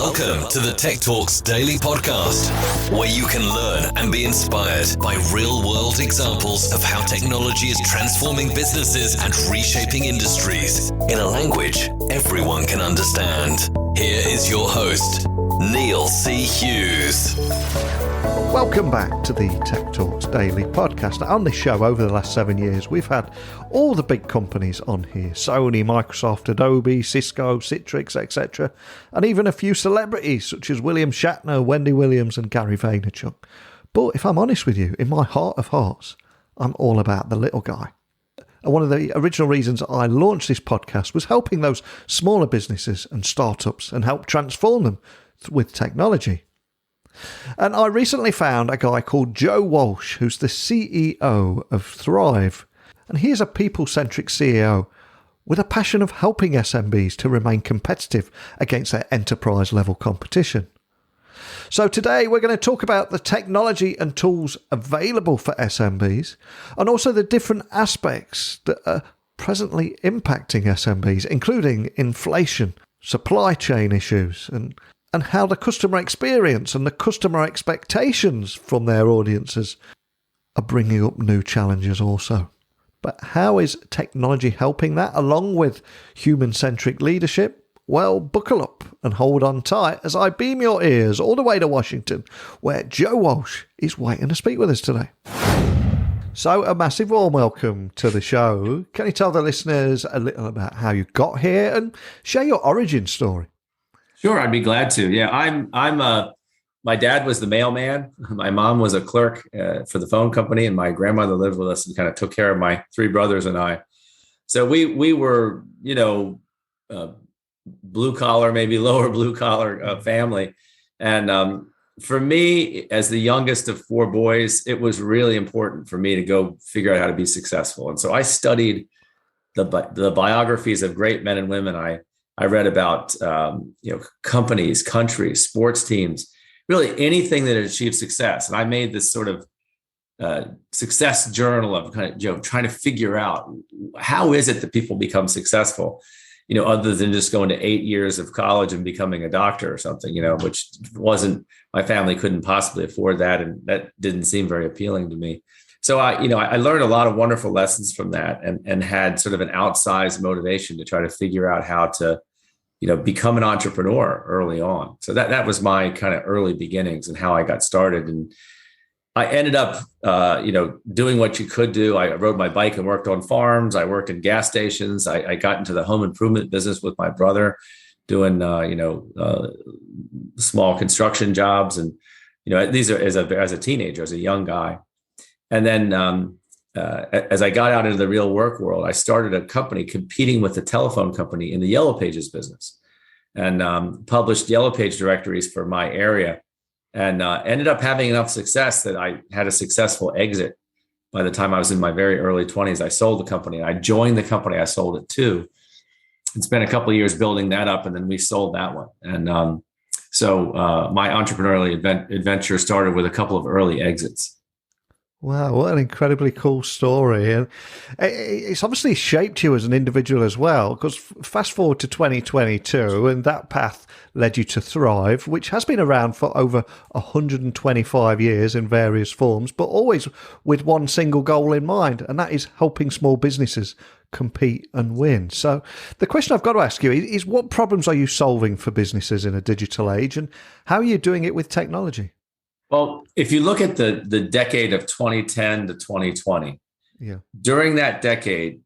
Welcome to the Tech Talks Daily Podcast, where you can learn and be inspired by real-world examples of how technology is transforming businesses and reshaping industries in a language everyone can understand. Here is your host, Neil C. Hughes. Welcome back to the Tech Talks Daily Podcast. On this show, over the last 7 years, we've had all the big companies on here. Sony, Microsoft, Adobe, Cisco, Citrix, etc. And even a few celebrities such as William Shatner, Wendy Williams and Gary Vaynerchuk. But if I'm honest with you, in my heart of hearts, I'm all about the little guy. And one of the original reasons I launched this podcast was helping those smaller businesses and startups and help transform them with technology. And I recently found a guy called Joe Walsh, who's the CEO of Thryv. And he's a people-centric CEO with a passion of helping SMBs to remain competitive against their enterprise-level competition. So today we're going to talk about the technology and tools available for SMBs and also the different aspects that are presently impacting SMBs, including inflation, supply chain issues, and how the customer experience and the customer expectations from their audiences are bringing up new challenges also. But how is technology helping that along with human-centric leadership? Well, buckle up and hold on tight as I beam your ears all the way to Washington, where Joe Walsh is waiting to speak with us today. So a massive warm welcome to the show. Can you tell the listeners a little about how you got here and share your origin story? Sure, I'd be glad to. Yeah, my dad was the mailman. My mom was a clerk for the phone company, and my grandmother lived with us and kind of took care of my three brothers and I. So we were, blue collar, maybe lower blue collar family. And for me, as the youngest of four boys, it was really important for me to go figure out how to be successful. And so I studied the biographies of great men and women. I read about, companies, countries, sports teams, really anything that had achieved success. And I made this sort of success journal of kind of, trying to figure out how is it that people become successful, other than just going to 8 years of college and becoming a doctor or something, which my family couldn't possibly afford that. And that didn't seem very appealing to me. So I learned a lot of wonderful lessons from that and had sort of an outsized motivation to try to figure out how to, become an entrepreneur early on. So that was my kind of early beginnings and how I got started. And I ended up, doing what you could do. I rode my bike and worked on farms. I worked in gas stations. I got into the home improvement business with my brother doing, small construction jobs. And, these are as a teenager, as a young guy. And then as I got out into the real work world, I started a company competing with the telephone company in the Yellow Pages business and published Yellow Page directories for my area and ended up having enough success that I had a successful exit. By the time I was in my very early 20s, I sold the company. I joined the company I sold it to and spent a couple of years building that up. And then we sold that one. And so my entrepreneurial adventure started with a couple of early exits. Wow, what an incredibly cool story. And it's obviously shaped you as an individual as well, because fast forward to 2022, and that path led you to Thryv, which has been around for over 125 years in various forms, but always with one single goal in mind, and that is helping small businesses compete and win. So the question I've got to ask you is what problems are you solving for businesses in a digital age, and how are you doing it with technology? Well, if you look at the decade of 2010 to 2020, during that decade,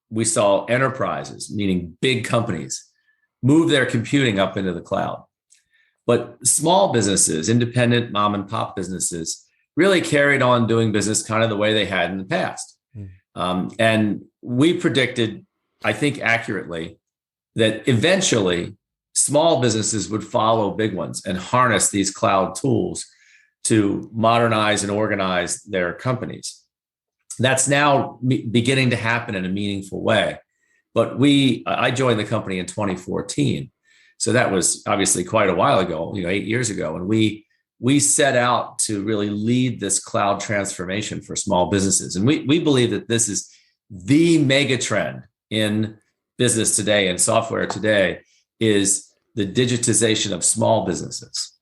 we saw enterprises, meaning big companies, move their computing up into the cloud. But small businesses, independent mom and pop businesses, really carried on doing business kind of the way they had in the past. And we predicted, I think accurately, that eventually small businesses would follow big ones and harness these cloud tools to modernize and organize their companies. That's now beginning to happen in a meaningful way. But I joined the company in 2014. So that was obviously quite a while ago, 8 years ago. And we set out to really lead this cloud transformation for small businesses. And we believe that this is the mega trend in business today and software today is the digitization of small businesses.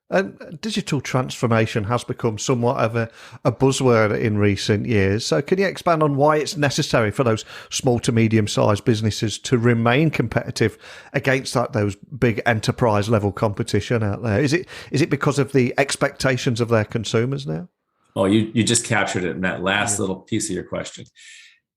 And digital transformation has become somewhat of a buzzword in recent years. So can you expand on why it's necessary for those small to medium-sized businesses to remain competitive against those big enterprise-level competition out there? Is it because of the expectations of their consumers now? Oh, you just captured it in that last little piece of your question.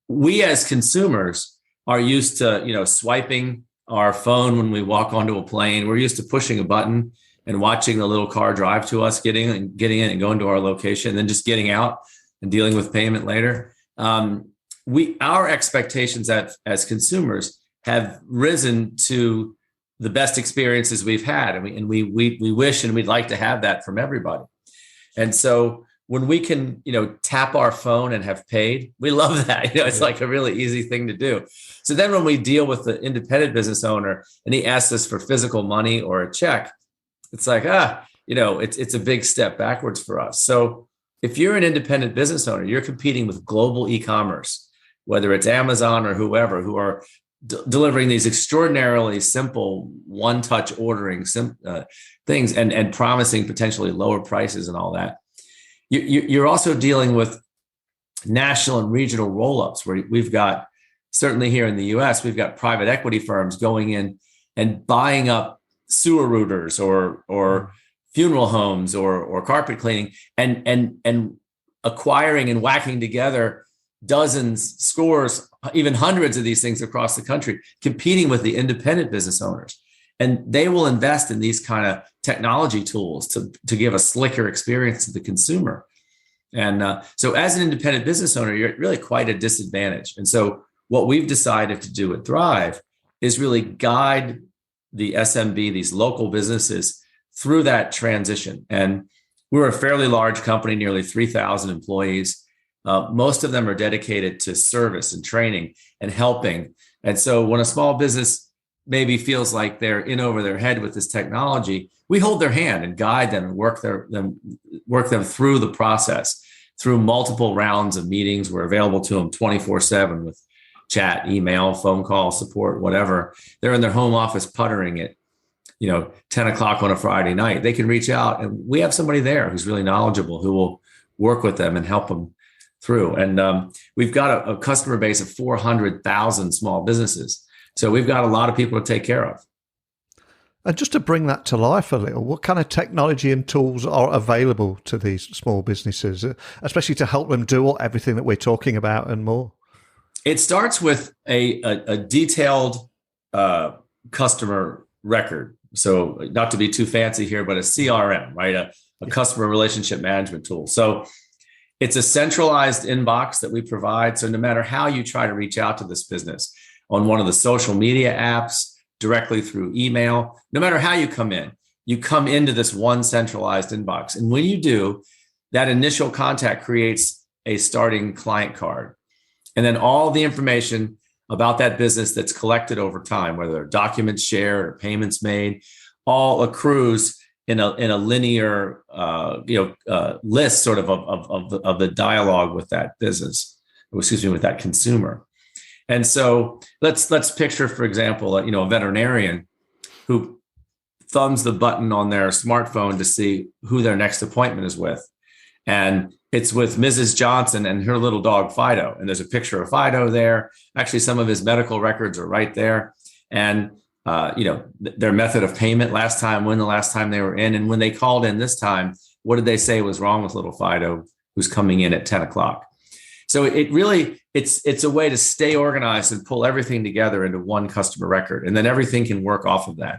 We as consumers are used to, swiping our phone when we walk onto a plane. We're used to pushing a button and watching the little car drive to us, getting in and going to our location, and then just getting out and dealing with payment later. Our expectations as consumers have risen to the best experiences we've had, and we wish and we'd like to have that from everybody. And so when we can, tap our phone and have paid, we love that. It's like a really easy thing to do. So then when we deal with the independent business owner and he asks us for physical money or a check, it's like, it's a big step backwards for us. So if you're an independent business owner, you're competing with global e-commerce, whether it's Amazon or whoever, who are delivering these extraordinarily simple one-touch ordering things and promising potentially lower prices and all that. You're also dealing with national and regional roll-ups, where we've got, certainly here in the US, we've got private equity firms going in and buying up sewer routers or funeral homes or carpet cleaning and acquiring and whacking together dozens, scores, even hundreds of these things across the country, competing with the independent business owners. And they will invest in these kind of technology tools to give a slicker experience to the consumer. And so as an independent business owner, you're at really quite a disadvantage. And so what we've decided to do at Thryv is really guide the SMB, these local businesses, through that transition. And we're a fairly large company, nearly 3,000 employees. Most of them are dedicated to service and training and helping. And so when a small business maybe feels like they're in over their head with this technology, we hold their hand and guide them and work them through the process, through multiple rounds of meetings. We're available to them 24/7 with chat, email, phone call, support, whatever. They're in their home office puttering at 10 o'clock on a Friday night. They can reach out, and we have somebody there who's really knowledgeable who will work with them and help them through. And we've got a customer base of 400,000 small businesses. So we've got a lot of people to take care of. And just to bring that to life a little, what kind of technology and tools are available to these small businesses, especially to help them do everything that we're talking about and more? It starts with a detailed customer record. So not to be too fancy here, but a CRM, right? A customer relationship management tool. So it's a centralized inbox that we provide. So no matter how you try to reach out to this business on one of the social media apps, directly through email, no matter how you come into this one centralized inbox. And when you do, that initial contact creates a starting client card. And then all the information about that business that's collected over time, whether documents shared or payments made, all accrues in a linear list sort of the dialogue with that business, with that consumer. And so let's picture, for example, a veterinarian who thumbs the button on their smartphone to see who their next appointment is with. And it's with Mrs. Johnson and her little dog, Fido. And there's a picture of Fido there. Actually, some of his medical records are right there. And, their method of payment when the last time they were in. And when they called in this time, what did they say was wrong with little Fido, who's coming in at 10 o'clock? So it really, it's a way to stay organized and pull everything together into one customer record. And then everything can work off of that.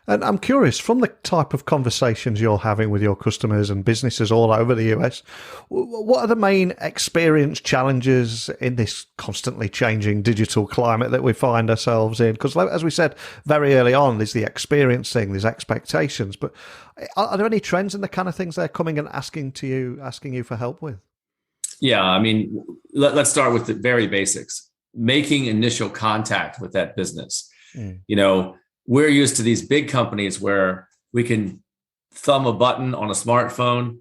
And I'm curious, from the type of conversations you're having with your customers and businesses all over the US, what are the main experience challenges in this constantly changing digital climate that we find ourselves in? Because as we said very early on, there's the experience thing, there's expectations, but are there any trends in the kind of things they're coming and asking you for help with? Yeah, let's start with the very basics. Making initial contact with that business. We're used to these big companies where we can thumb a button on a smartphone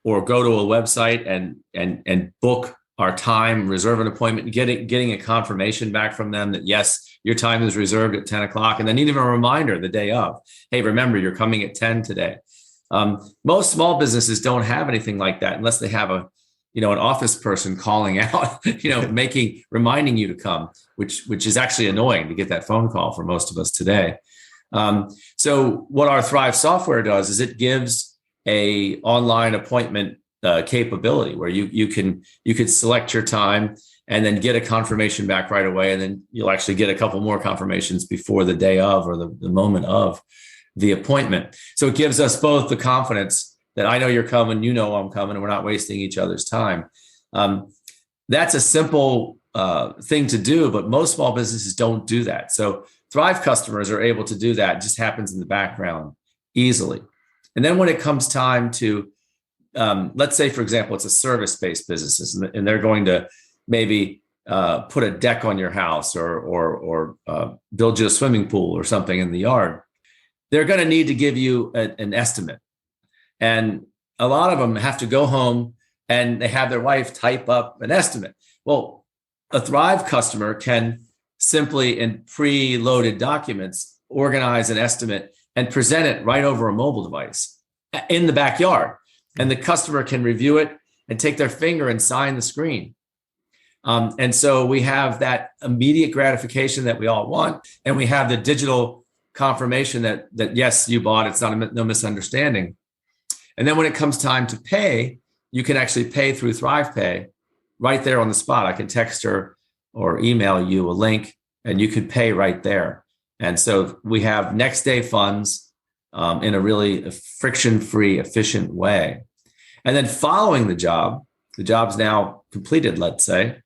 or go to a website and book our time, reserve an appointment, getting a confirmation back from them that, yes, your time is reserved at 10 o'clock. And then even a reminder the day of, hey, remember, you're coming at 10 today. Most small businesses don't have anything like that unless they have an office person calling out, reminding you to come, which is actually annoying to get that phone call for most of us today. So what our Thryv software does is it gives a online appointment capability where you could select your time and then get a confirmation back right away. And then you'll actually get a couple more confirmations before the day of or the moment of the appointment. So it gives us both the confidence that I know you're coming, you know I'm coming, and we're not wasting each other's time. That's a simple thing to do, but most small businesses don't do that. So Thryv customers are able to do that. It just happens in the background easily. And then when it comes time to, let's say, for example, it's a service-based business, and they're going to maybe put a deck on your house or build you a swimming pool or something in the yard. They're going to need to give you an estimate. And a lot of them have to go home and they have their wife type up an estimate. Well, a Thryv customer can simply, in pre-loaded documents, organize an estimate and present it right over a mobile device in the backyard. And the customer can review it and take their finger and sign the screen. And so we have that immediate gratification that we all want. And we have the digital confirmation that yes, you bought, it's no misunderstanding. And then when it comes time to pay, you can actually pay through Thryv Pay right there on the spot. I can text her or email you a link and you can pay right there. And so we have next day funds in a really friction-free, efficient way. And then following the job's now completed, let's say,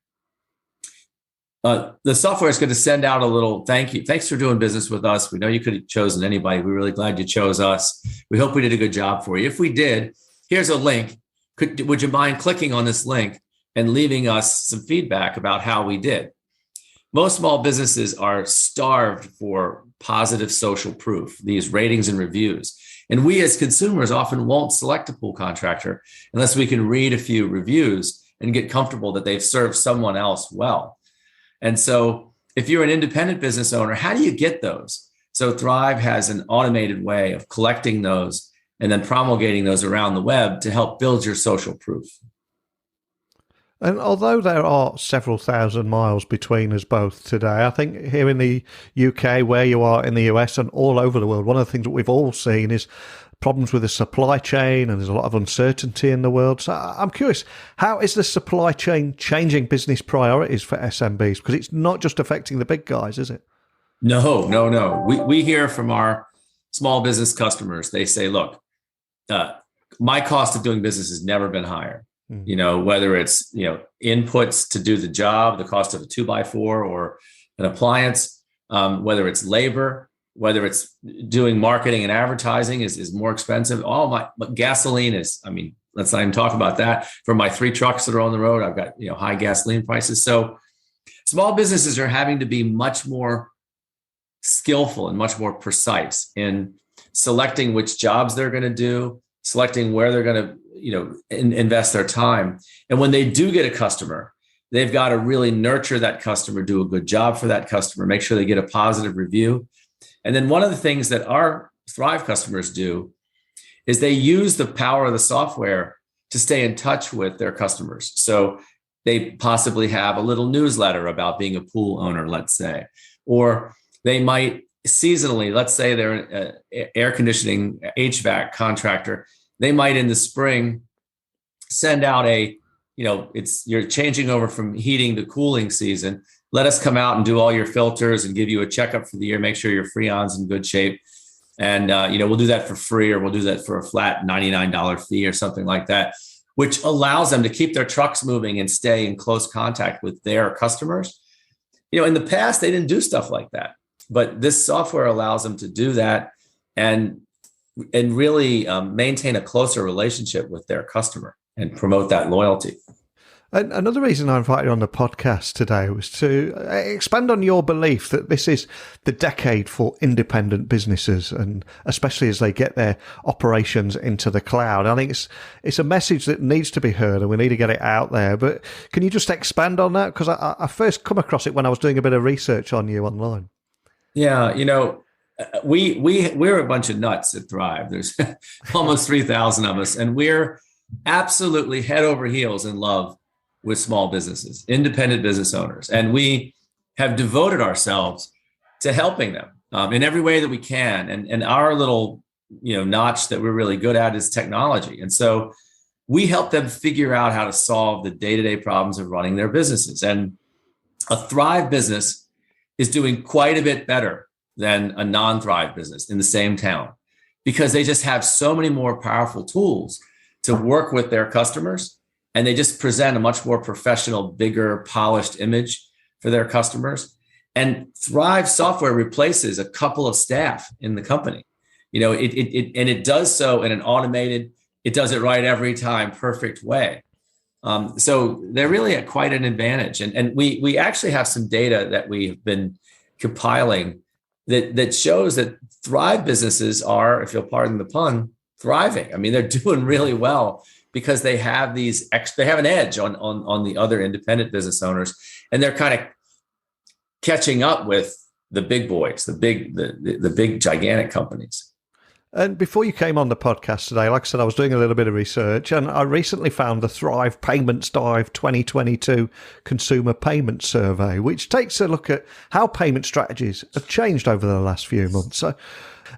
the software is going to send out a little thank you. Thanks for doing business with us. We know you could have chosen anybody. We're really glad you chose us. We hope we did a good job for you. If we did, here's a link. Would you mind clicking on this link and leaving us some feedback about how we did? Most small businesses are starved for positive social proof, these ratings and reviews. And we as consumers often won't select a pool contractor unless we can read a few reviews and get comfortable that they've served someone else well. And so if you're an independent business owner, how do you get those? So Thryv has an automated way of collecting those and then promulgating those around the web to help build your social proof. And although there are several thousand miles between us both today, I think here in the UK, where you are in the US and all over the world, one of the things that we've all seen is problems with the supply chain, and there's a lot of uncertainty in the world. So I'm curious, how is the supply chain changing business priorities for SMBs? Because it's not just affecting the big guys, is it? No. We hear from our small business customers. They say, look, my cost of doing business has never been higher. Whether it's, inputs to do the job, the cost of a 2x4 or an appliance, whether it's labor, whether it's doing marketing and advertising is more expensive. All my gasoline is, let's not even talk about that. For my 3 trucks that are on the road, I've got, high gasoline prices. So small businesses are having to be much more skillful and much more precise in selecting which jobs they're going to do, selecting where they're going to, invest their time. And when they do get a customer, they've got to really nurture that customer, do a good job for that customer, make sure they get a positive review. And then one of the things that our Thryv customers do is they use the power of the software to stay in touch with their customers. So they possibly have a little newsletter about being a pool owner, let's say, or they might seasonally, let's say they're an air conditioning HVAC contractor. They might in the spring send out you're changing over from heating to cooling season. Let us come out and do all your filters and give you a checkup for the year, make sure your Freon's in good shape. And, we'll do that for free, or we'll do that for a flat $99 fee or something like that, which allows them to keep their trucks moving and stay in close contact with their customers. In the past, they didn't do stuff like that, but this software allows them to do that and really maintain a closer relationship with their customer and promote that loyalty. And another reason I invited you on the podcast today was to expand on your belief that this is the decade for independent businesses, and especially as they get their operations into the cloud. I think it's a message that needs to be heard, and we need to get it out there. But can you just expand on that? Because I first come across it when I was doing a bit of research on you online. Yeah, we're a bunch of nuts at Thryv. There's almost 3,000 of us, and we're absolutely head over heels in love with small businesses, independent business owners. And we have devoted ourselves to helping them in every way that we can. And our little, notch that we're really good at is technology. And so we help them figure out how to solve the day-to-day problems of running their businesses. And a Thryv business is doing quite a bit better than a non-Thryv business in the same town, because they just have so many more powerful tools to work with their customers. And they just present a much more professional, bigger, polished image for their customers. And Thryv software replaces a couple of staff in the company. It does so in an automated, it does it right every time, perfect way. So they're really at quite an advantage. And we actually have some data that we've been compiling that shows that Thryv businesses are, if you'll pardon the pun, thriving. I mean, they're doing really well, because they have they have an edge on the other independent business owners, and they're kind of catching up with the big boys, the big gigantic companies. And before you came on the podcast today, like I said, I was doing a little bit of research, and I recently found the Thryv Payments Dive 2022 Consumer Payment Survey, which takes a look at how payment strategies have changed over the last few months. So,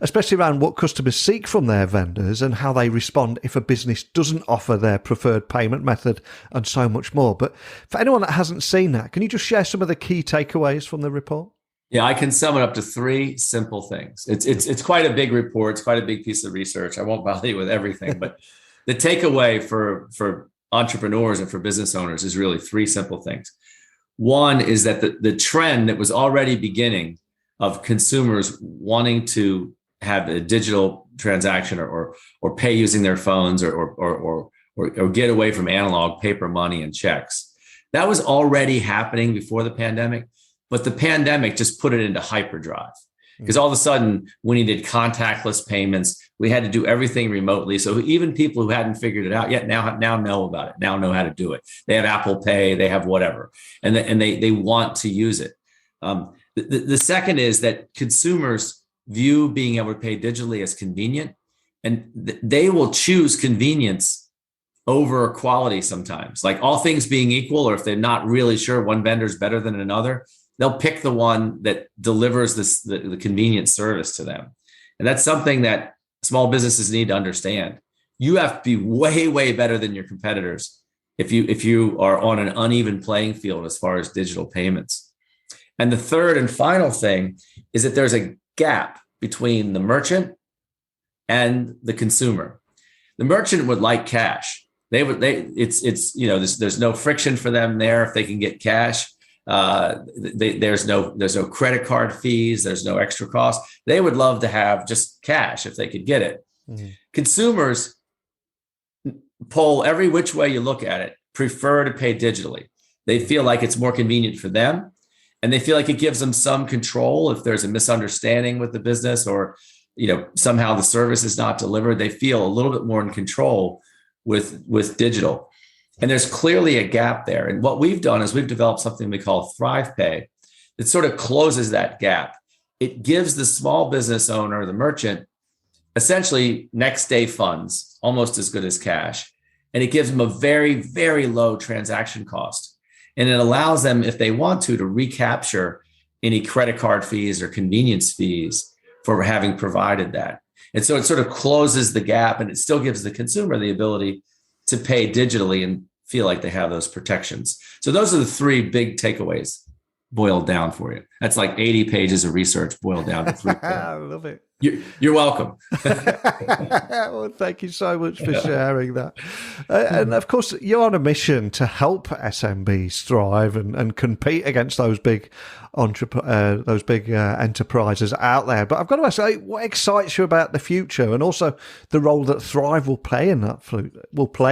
especially around what customers seek from their vendors and how they respond if a business doesn't offer their preferred payment method, and so much more. But for anyone that hasn't seen that, can you just share some of the key takeaways from the report? Yeah, I can sum it up to three simple things. It's quite a big report. It's quite a big piece of research. I won't bother you with everything, but the takeaway for entrepreneurs and for business owners is really three simple things. One is that the trend that was already beginning of consumers wanting to have a digital transaction or pay using their phones or get away from analog paper money and checks. That was already happening before the pandemic, but the pandemic just put it into hyperdrive, because all of a sudden we needed contactless payments. We had to do everything remotely. So even people who hadn't figured it out yet now know about it, now know how to do it. They have Apple Pay, they have whatever, and they want to use it. The second is that consumers view being able to pay digitally as convenient, and they will choose convenience over quality sometimes. Like, all things being equal, or if they're not really sure one vendor's better than another, they'll pick the one that delivers the convenient service to them. And that's something that small businesses need to understand. You have to be way, way better than your competitors if you are on an uneven playing field as far as digital payments. And the third and final thing is that there's a gap between the merchant and the consumer. The merchant would like cash. There's no friction for them there if they can get cash. There's no credit card fees. There's no extra cost. They would love to have just cash if they could get it. Mm-hmm. Consumers, poll every which way you look at it, prefer to pay digitally. They feel like it's more convenient for them, and they feel like it gives them some control if there's a misunderstanding with the business, or somehow the service is not delivered. They feel a little bit more in control with digital. And there's clearly a gap there. And what we've done is we've developed something we call Thryv Pay that sort of closes that gap. It gives the small business owner, the merchant, essentially next day funds, almost as good as cash. And it gives them a very, very low transaction cost. And it allows them, if they want to recapture any credit card fees or convenience fees for having provided that. And so it sort of closes the gap, and it still gives the consumer the ability to pay digitally and feel like they have those protections. So those are the three big takeaways boiled down for you. That's like 80 pages of research boiled down to three. I love it. You're welcome. Well, thank you so much for sharing that. And of course, you're on a mission to help SMBs thrive and compete against those big enterprises out there. But I've got to ask, what excites you about the future, and also the role that Thryv will play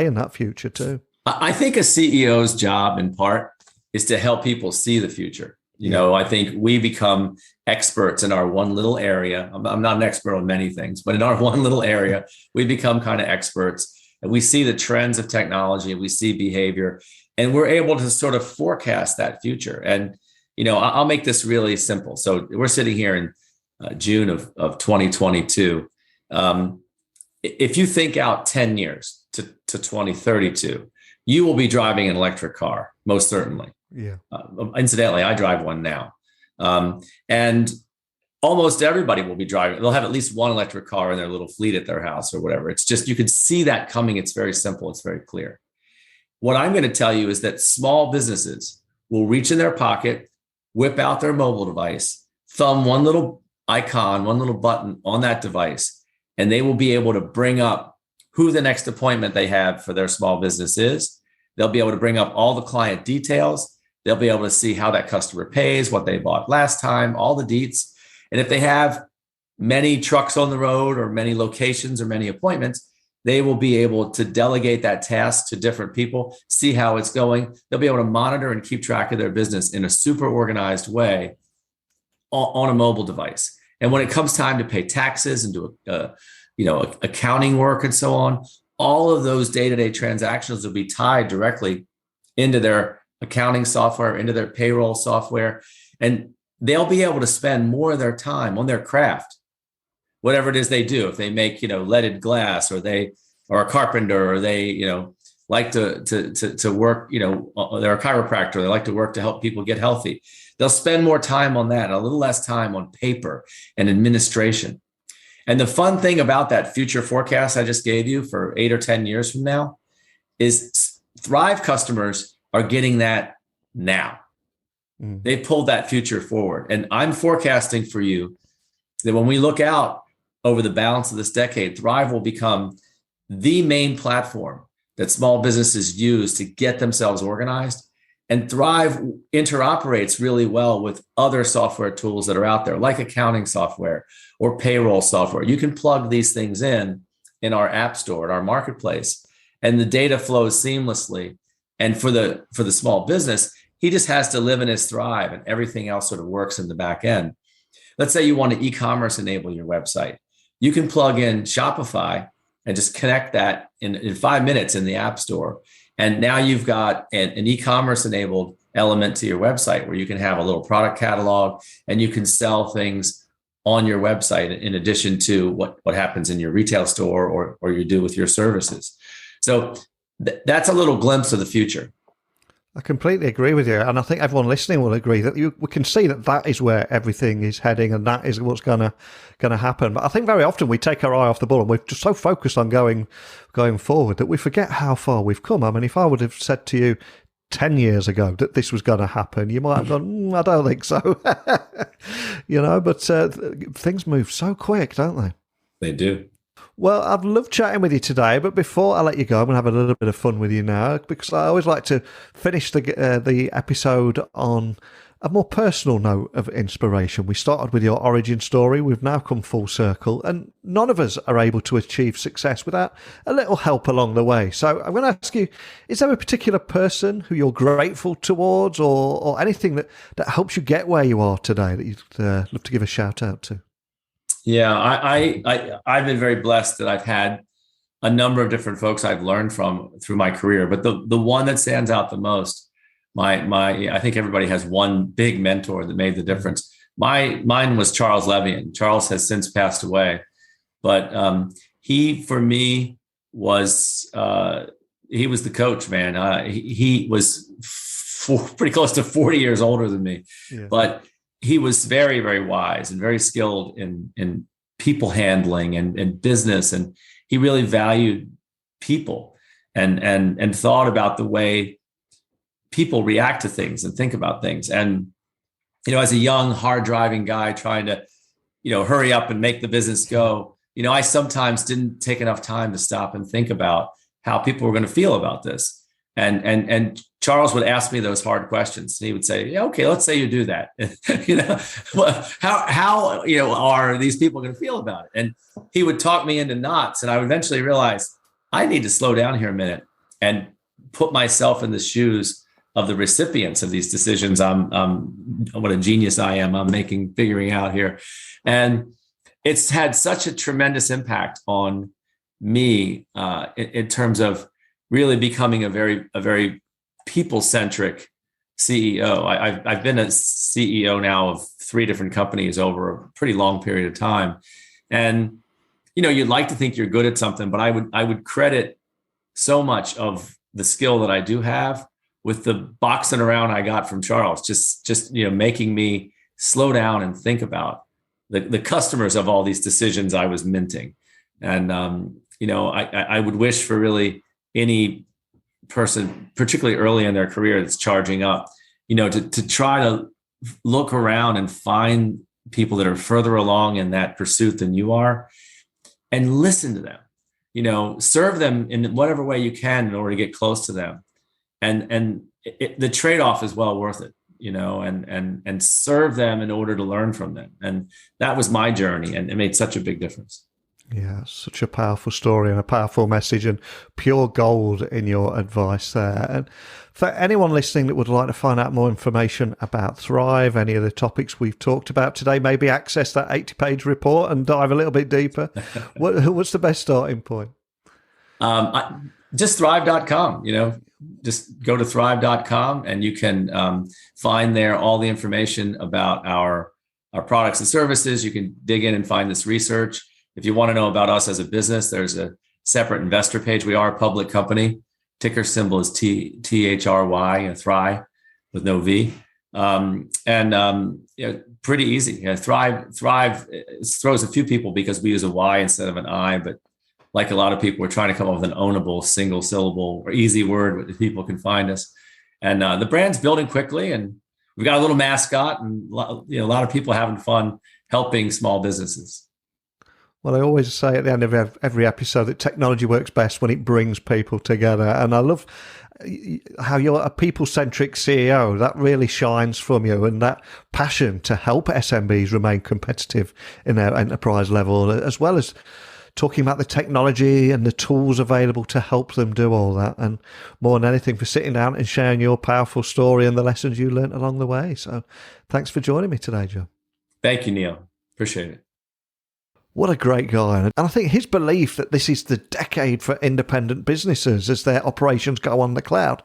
in that future too? I think a CEO's job in part is to help people see the future. I think we become experts in our one little area. I'm not an expert on many things, but in our one little area, we become kind of experts, and we see the trends of technology, we see behavior, and we're able to sort of forecast that future. And, I'll make this really simple. So we're sitting here in June of 2022. If you think out 10 years to 2032, you will be driving an electric car, most certainly. Yeah. Incidentally, I drive one now. And almost everybody will be driving. They'll have at least one electric car in their little fleet at their house or whatever. It's just, you can see that coming. It's very simple. It's very clear. What I'm going to tell you is that small businesses will reach in their pocket, whip out their mobile device, thumb one little icon, one little button on that device, and they will be able to bring up who the next appointment they have for their small business is. They'll be able to bring up all the client details. They'll be able to see how that customer pays, what they bought last time, all the deets. And if they have many trucks on the road or many locations or many appointments, they will be able to delegate that task to different people, see how it's going. They'll be able to monitor and keep track of their business in a super organized way on a mobile device. And when it comes time to pay taxes and do accounting work and so on, all of those day-to-day transactions will be tied directly into their accounting software, into their payroll software, and they'll be able to spend more of their time on their craft, whatever it is they do. If they make, leaded glass, or they are a carpenter, or they, like to work, they're a chiropractor, they like to work to help people get healthy. They'll spend more time on that, and a little less time on paper and administration. And the fun thing about that future forecast I just gave you for 8 or 10 years from now is Thryv customers are getting that now. They pulled that future forward. And I'm forecasting for you that when we look out over the balance of this decade, Thryv will become the main platform that small businesses use to get themselves organized. And Thryv interoperates really well with other software tools that are out there, like accounting software or payroll software. You can plug these things in our app store, in our marketplace, and the data flows seamlessly. And for the small business, he just has to live in his Thryv, and everything else sort of works in the back end. Let's say you want to e-commerce enable your website. You can plug in Shopify and just connect that in 5 minutes in the app store. And now you've got an e-commerce enabled element to your website where you can have a little product catalog and you can sell things on your website in addition to what happens in your retail store or you do with your services. So that's a little glimpse of the future. I completely agree with you. And I think everyone listening will agree that we can see that is where everything is heading and that is what's going to happen. But I think very often we take our eye off the ball and we're just so focused on going forward that we forget how far we've come. I mean, if I would have said to you 10 years ago that this was going to happen, you might have gone, I don't think so. But things move so quick, don't they? They do. Well, I've loved chatting with you today, but before I let you go, I'm going to have a little bit of fun with you now, because I always like to finish the episode on a more personal note of inspiration. We started with your origin story. We've now come full circle, and none of us are able to achieve success without a little help along the way. So I'm going to ask you, is there a particular person who you're grateful towards or anything that helps you get where you are today that you'd love to give a shout out to? Yeah, I've been very blessed that I've had a number of different folks I've learned from through my career. But the one that stands out the most, I think everybody has one big mentor that made the difference. Mine was Charles Levian. Charles has since passed away, but he, for me, was he was the coach, man. He was pretty close to 40 years older than me, yeah. But he was very, very wise and very skilled in people handling and business. And he really valued people and thought about the way people react to things and think about things. And, as a young, hard driving guy trying to, hurry up and make the business go, I sometimes didn't take enough time to stop and think about how people were going to feel about this. And Charles would ask me those hard questions, and he would say, "Yeah, okay, let's say you do that. How are these people going to feel about it?" And he would talk me into knots, and I would eventually realize I need to slow down here a minute and put myself in the shoes of the recipients of these decisions. What a genius I am. I'm figuring out here. And it's had such a tremendous impact on me in terms of really becoming a very people-centric CEO. I've been a CEO now of 3 different companies over a pretty long period of time. And, you'd like to think you're good at something, but I would credit so much of the skill that I do have with the boxing around I got from Charles, just making me slow down and think about the customers of all these decisions I was minting. And, I would wish for really any person, particularly early in their career that's charging up, to try to look around and find people that are further along in that pursuit than you are and listen to them, serve them in whatever way you can in order to get close to them. And the trade-off is well worth it, and serve them in order to learn from them. And that was my journey, and it made such a big difference. Yeah, such a powerful story and a powerful message and pure gold in your advice there. And for anyone listening that would like to find out more information about Thryv, any of the topics we've talked about today, maybe access that 80-page report and dive a little bit deeper, what's the best starting point? Just thryv.com, just go to thryv.com and you can find there all the information about our products and services. You can dig in and find this research. If you want to know about us as a business, there's a separate investor page. We are a public company. Ticker symbol is THRY, Thryv with no V. Pretty easy. Thryv throws a few people because we use a Y instead of an I, but like a lot of people, we're trying to come up with an ownable single syllable or easy word that people can find us. And the brand's building quickly, and we've got a little mascot, and a lot of people having fun helping small businesses. Well, I always say at the end of every episode that technology works best when it brings people together. And I love how you're a people-centric CEO. That really shines from you, and that passion to help SMBs remain competitive in their enterprise level, as well as talking about the technology and the tools available to help them do all that. And more than anything, for sitting down and sharing your powerful story and the lessons you learned along the way. So thanks for joining me today, Joe. Thank you, Neil. Appreciate it. What a great guy. And I think his belief that this is the decade for independent businesses as their operations go on the cloud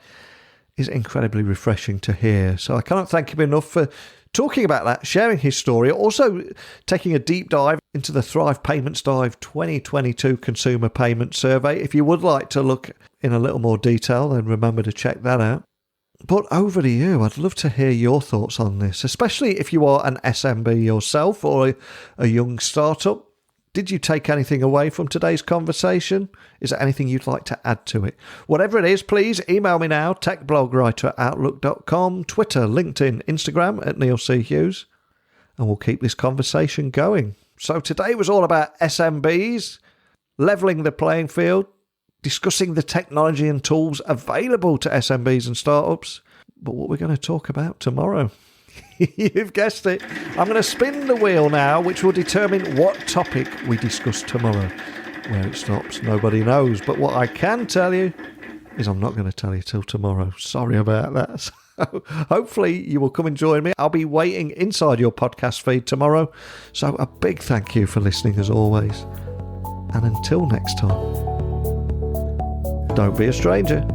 is incredibly refreshing to hear. So I cannot thank him enough for talking about that, sharing his story, also taking a deep dive into the Thryv Payments Dive 2022 Consumer Payment Survey. If you would like to look in a little more detail, then remember to check that out. But over to you. I'd love to hear your thoughts on this, especially if you are an SMB yourself or a young startup. Did you take anything away from today's conversation? Is there anything you'd like to add to it? Whatever it is, please email me now, techblogwriter@outlook.com, Twitter, LinkedIn, Instagram @NeilCHughes, and we'll keep this conversation going. So today was all about SMBs, leveling the playing field, discussing the technology and tools available to SMBs and startups. But what we're going to talk about tomorrow, you've guessed it. I'm going to spin the wheel now, which will determine what topic we discuss tomorrow. Where it stops, nobody knows. But what I can tell you is I'm not going to tell you till tomorrow. Sorry about that. So hopefully you will come and join me. I'll be waiting inside your podcast feed tomorrow. So a big thank you for listening as always. And until next time, don't be a stranger.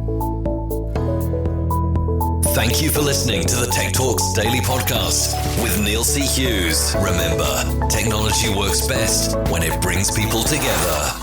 Thank you for listening to the Tech Talks Daily Podcast with Neil C. Hughes. Remember, technology works best when it brings people together.